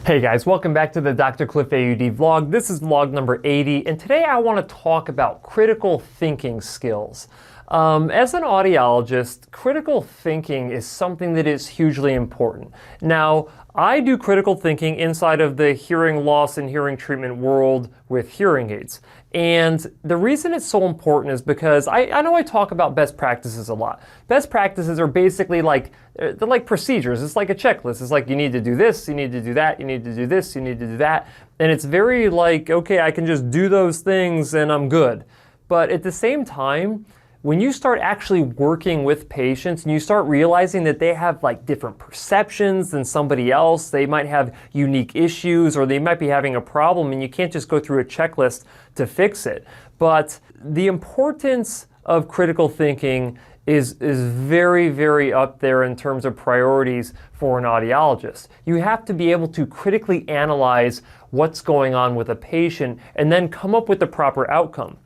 Hey guys, welcome back to the DrCliffAuD vlog. This is vlog number 80, and today I want to talk about critical thinking skills. As an audiologist, critical thinking is something that is hugely important. Now, I do critical thinking inside of the hearing loss and hearing treatment world with hearing aids. And the reason it's so important is because I know I talk about best practices a lot. Best practices are basically they're like procedures. It's like a checklist. It's like you need to do this, you need to do that, you need to do this, you need to do that. And it's very like, okay, I can just do those things and I'm good. But at the same time, when you start actually working with patients and you start realizing that they have like different perceptions than somebody else, they might have unique issues or they might be having a problem and you can't just go through a checklist to fix it. But the importance of critical thinking is very, very up there in terms of priorities for an audiologist. You have to be able to critically analyze what's going on with a patient and then come up with the proper outcome.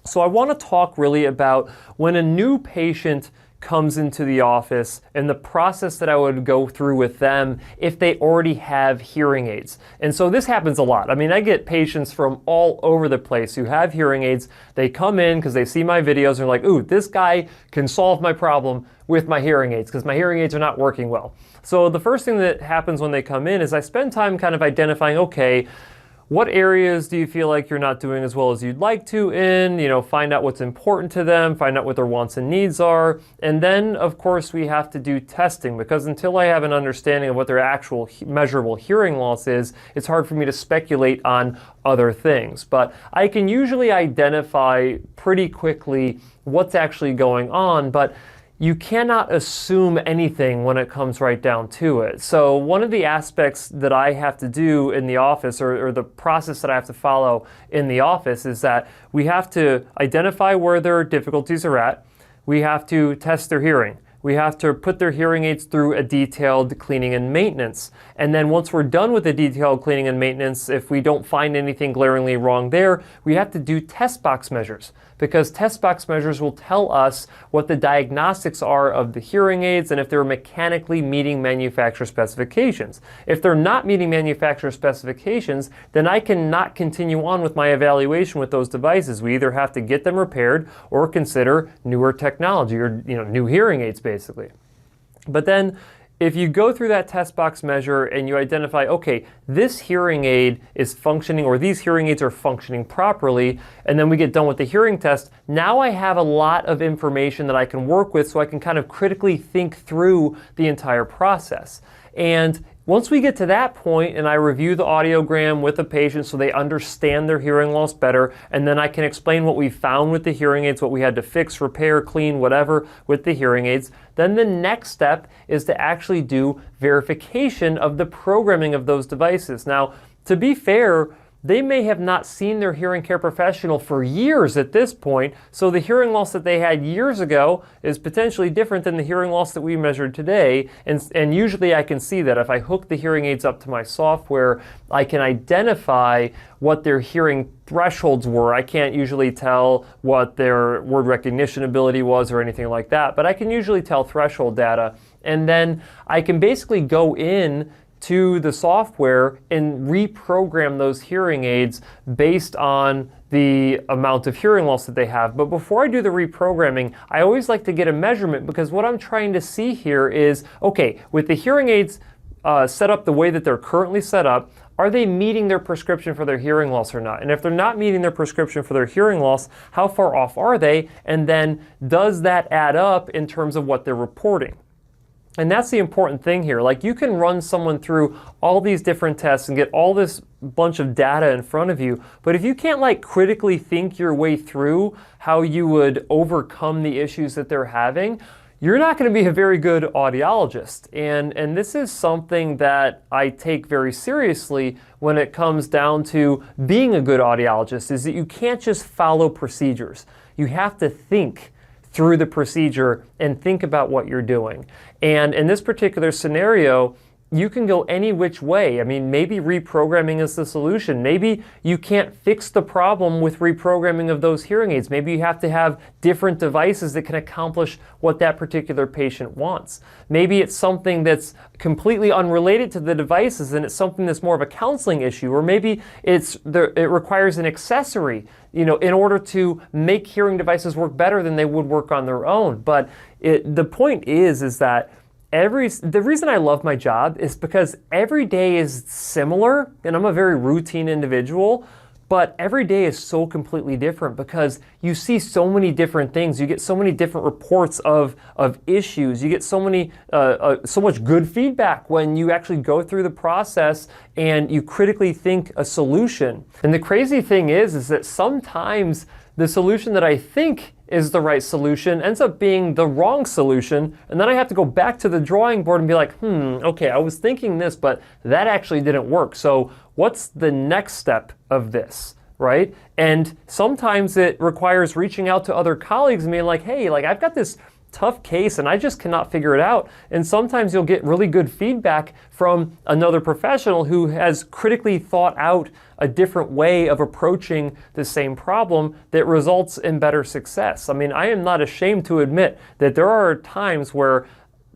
So I want to talk really about when a new patient comes into the office and the process that I would go through with them if they already have hearing aids. And so this happens a lot. I mean, I get patients from all over the place who have hearing aids. They come in because they see my videos and they're like, ooh, this guy can solve my problem with my hearing aids because my hearing aids are not working well. So the first thing that happens when they come in is I spend time kind of identifying, okay, what areas do you feel like you're not doing as well as you'd like to in? Find out what's important to them, find out what their wants and needs are. And then, of course, we have to do testing because until I have an understanding of what their actual measurable hearing loss is, it's hard for me to speculate on other things. But I can usually identify pretty quickly what's actually going on, but you cannot assume anything when it comes right down to it. So one of the aspects that I have to do in the office or the process that I have to follow in the office is that we have to identify where their difficulties are at. We have to test their hearing. We have to put their hearing aids through a detailed cleaning and maintenance. And then once we're done with the detailed cleaning and maintenance, if we don't find anything glaringly wrong there, we have to do test box measures because test box measures will tell us what the diagnostics are of the hearing aids and if they're mechanically meeting manufacturer specifications. If they're not meeting manufacturer specifications, then I cannot continue on with my evaluation with those devices. We either have to get them repaired or consider newer technology or new hearing aids basically. But then if you go through that test box measure and you identify, okay, this hearing aid is functioning or these hearing aids are functioning properly, and then we get done with the hearing test, now I have a lot of information that I can work with so I can kind of critically think through the entire process. And once we get to that point and I review the audiogram with the patient so they understand their hearing loss better, and then I can explain what we found with the hearing aids, what we had to fix, repair, clean, whatever with the hearing aids, then the next step is to actually do verification of the programming of those devices. Now, to be fair, they may have not seen their hearing care professional for years at this point, so the hearing loss that they had years ago is potentially different than the hearing loss that we measured today, and usually I can see that. If I hook the hearing aids up to my software, I can identify what their hearing thresholds were. I can't usually tell what their word recognition ability was or anything like that, but I can usually tell threshold data, and then I can basically go in to the software and reprogram those hearing aids based on the amount of hearing loss that they have. But before I do the reprogramming, I always like to get a measurement because what I'm trying to see here is, okay, with the hearing aids set up the way that they're currently set up, are they meeting their prescription for their hearing loss or not? And if they're not meeting their prescription for their hearing loss, how far off are they? And then does that add up in terms of what they're reporting? And that's the important thing here. Like, you can run someone through all these different tests and get all this bunch of data in front of you, but if you can't like critically think your way through how you would overcome the issues that they're having, you're not going to be a very good audiologist. And this is something that I take very seriously when it comes down to being a good audiologist, is that you can't just follow procedures. You have to think through the procedure and think about what you're doing. And in this particular scenario, you can go any which way. I mean, maybe reprogramming is the solution. Maybe you can't fix the problem with reprogramming of those hearing aids. Maybe you have to have different devices that can accomplish what that particular patient wants. Maybe it's something that's completely unrelated to the devices and it's something that's more of a counseling issue. Or maybe it requires an accessory, in order to make hearing devices work better than they would work on their own. But the point is that the reason I love my job is because every day is similar, and I'm a very routine individual, but every day is so completely different because you see so many different things. You get so many different reports of issues. You get so much good feedback when you actually go through the process and you critically think a solution. And the crazy thing is that sometimes the solution that I think is the right solution ends up being the wrong solution, and then I have to go back to the drawing board and be like, okay, I was thinking this, but that actually didn't work. So what's the next step of this, right? And sometimes it requires reaching out to other colleagues and being like, hey, I've got this tough case and I just cannot figure it out. And sometimes you'll get really good feedback from another professional who has critically thought out a different way of approaching the same problem that results in better success. I mean, I am not ashamed to admit that there are times where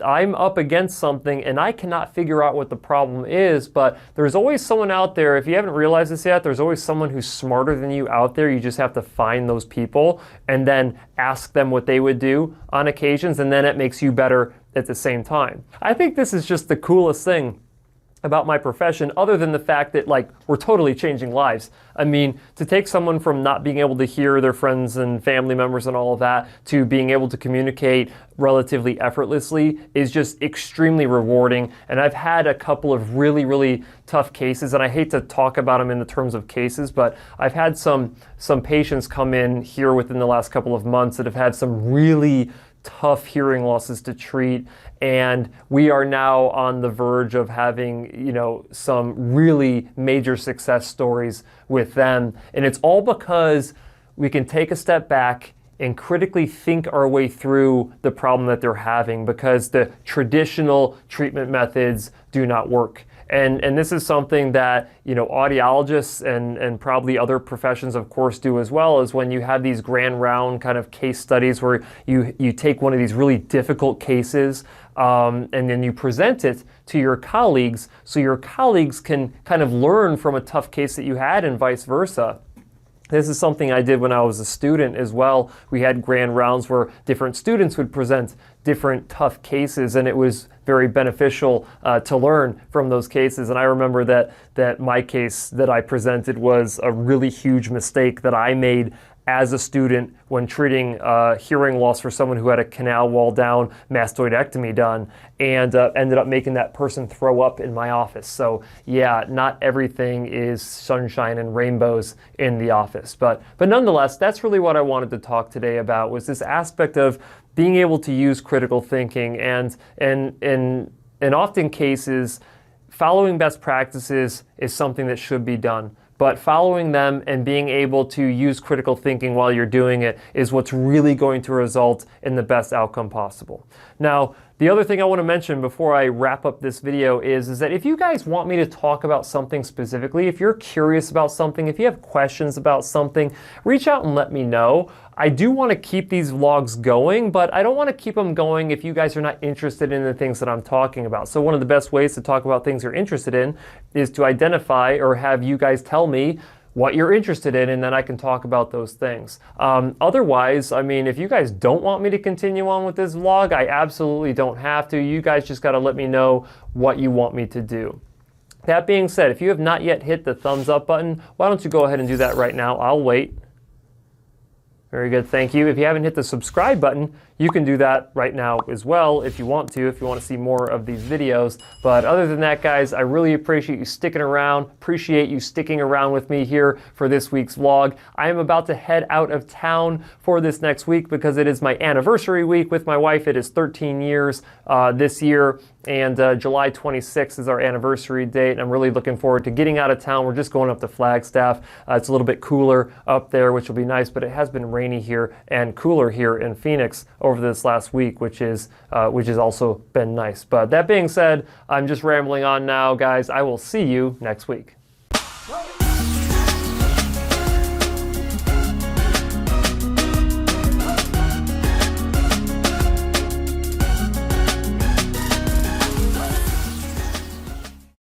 I'm up against something and I cannot figure out what the problem is, but there's always someone out there. If you haven't realized this yet, there's always someone who's smarter than you out there. You just have to find those people and then ask them what they would do on occasions, and then it makes you better at the same time. I think this is just the coolest thing about my profession, other than the fact that we're totally changing lives. I mean, to take someone from not being able to hear their friends and family members and all of that to being able to communicate relatively effortlessly is just extremely rewarding. And I've had a couple of really, really tough cases, and I hate to talk about them in the terms of cases, but I've had some patients come in here within the last couple of months that have had some really tough hearing losses to treat, and we are now on the verge of having, some really major success stories with them. And it's all because we can take a step back and critically think our way through the problem that they're having, because the traditional treatment methods do not work. And this is something that, audiologists and probably other professions, of course, do as well, is when you have these grand round kind of case studies where you take one of these really difficult cases and then you present it to your colleagues so your colleagues can kind of learn from a tough case that you had and vice versa. This is something I did when I was a student as well. We had grand rounds where different students would present different tough cases, and it was very beneficial to learn from those cases. And I remember that my case that I presented was a really huge mistake that I made as a student when treating hearing loss for someone who had a canal wall down mastoidectomy done, and ended up making that person throw up in my office. So yeah, not everything is sunshine and rainbows in the office. But nonetheless, that's really what I wanted to talk today about, was this aspect of being able to use critical thinking, and in often cases, following best practices is something that should be done. But following them and being able to use critical thinking while you're doing it is what's really going to result in the best outcome possible. Now, the other thing I want to mention before I wrap up this video is that if you guys want me to talk about something specifically, if you're curious about something, if you have questions about something, reach out and let me know. I do want to keep these vlogs going, but I don't want to keep them going if you guys are not interested in the things that I'm talking about. So one of the best ways to talk about things you're interested in is to identify or have you guys tell me what you're interested in, and then I can talk about those things. Otherwise, I mean, if you guys don't want me to continue on with this vlog, I absolutely don't have to. You guys just got to let me know what you want me to do. That being said, if you have not yet hit the thumbs up button, why don't you go ahead and do that right now? I'll wait. Very good, thank you. If you haven't hit the subscribe button, you can do that right now as well if you want to see more of these videos. But other than that, guys, I really appreciate you sticking around, appreciate you sticking around with me here for this week's vlog. I am about to head out of town for this next week because it is my anniversary week with my wife. It is 13 years this year, and July 26th is our anniversary date, and I'm really looking forward to getting out of town. We're just going up to Flagstaff. It's a little bit cooler up there, which will be nice, but it has been rainy here and cooler here in Phoenix over this last week, which has also been nice. But that being said, I'm just rambling on now, guys. I will see you next week.